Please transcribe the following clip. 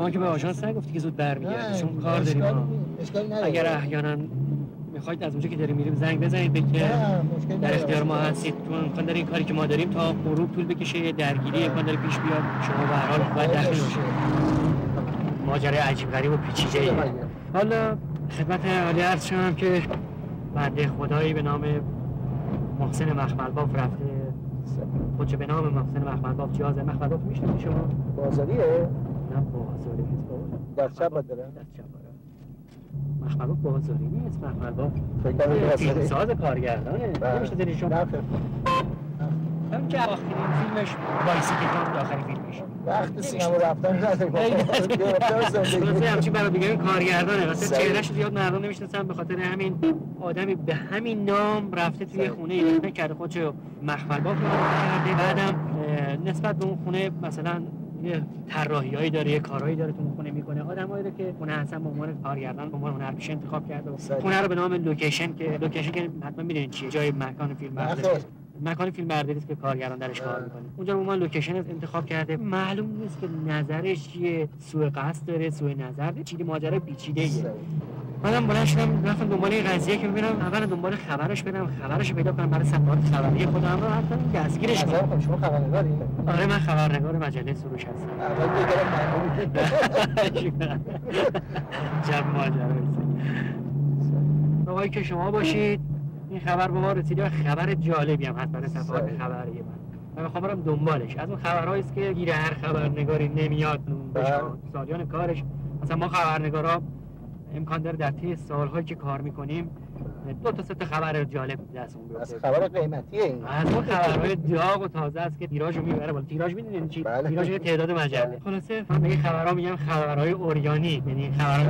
شما که به آژانس نگفتی که زود برمیگردی، چون کار داریم. اگر احیانا میخواید از اونجا که داریم میریم زنگ بزنید به که در اختیار ما هستید، چون امکان داره این کاری که ما داریم تا غروب طول بکشه، درگیری امکان داره پیش بیاد، شما به هر حال باید داخل باشید. ماجرای عجیب غریب و پیچیده‌ایه. حالا خدمت عالی عرض شدم که بنده خدایی به نام محسن مخملباف رفته، خودش به نام محسن مخملباف جهاز مخملباف میشنید شما؟ بازاریه؟ نه بازاری نیست بابا. در چپ داره؟ در چپ داره. مخملباف بازاری نیست، مخملباف فیلمساز کارگردانه. نمیشه داری شما؟ همین که آخرین فیلمش بایسیکل داخل فیلمش. وقت سینما رفتن نداره. همچین برای دیگه کارگردانه. واسه چهرهش زیاد مردم نمیشناسن، به خاطر همین آدمی به همین نام رفته توی خونه ایران کرده خودشو مخملباف کرده. بعدم نسبت به اون خونه مثلا یه طراحیایی داره، یه کارهایی داره تو اون خونه میکنه. آدمایی رو که خونه هستن به عنوان کارگردان، به عنوان هنرپیشه انتخاب کرده. خونه رو به نام لوکیشن که حتما میدونید چیه، جای مکان فیلم برداری. مکان فیلم برداری است که کارگران درش کار میکنه. اونجا رو ما لوکیشن انتخاب کرده. معلوم نیست که نظرش چیه، سوء قصد داره، سوء نظر داره، چیزی ماجرا پیچیده‌ایه. منم بلند شدم رفتم دنبال این قضیه که ببینم اول دنبال خبرش بدم، خبرش پیدا کنم برای صفحات خبری خودم رو حتما دستگیرش کنم. شما خبرنگاری؟ آره من خبرنگار مجله سروش هستم. اول بگم جب ماجرا آقایی که شما باشید این خبر به ما رسیده و خبر جالبی هم هست برای صفحات خبری من میخوام برم دنبالش. از اون خبرهایی است که گیر هر خبرنگاری نمیاد سالیان کارش. مثلا ما خبرنگارا امکان داره در طی سال‌هایی که کار می‌کنیم 2 تا 3 تا خبر جالب دستمون بیفته. از خبر قیمتیه این. از اون خبرهای داغ و تازه است که تیراژو میبره بالا. تیراژ می‌دونید چی؟ تیراژ تعداد مجله. خلاصه من به این خبرها میگم خبرهای اوریانی، یعنی خبرهای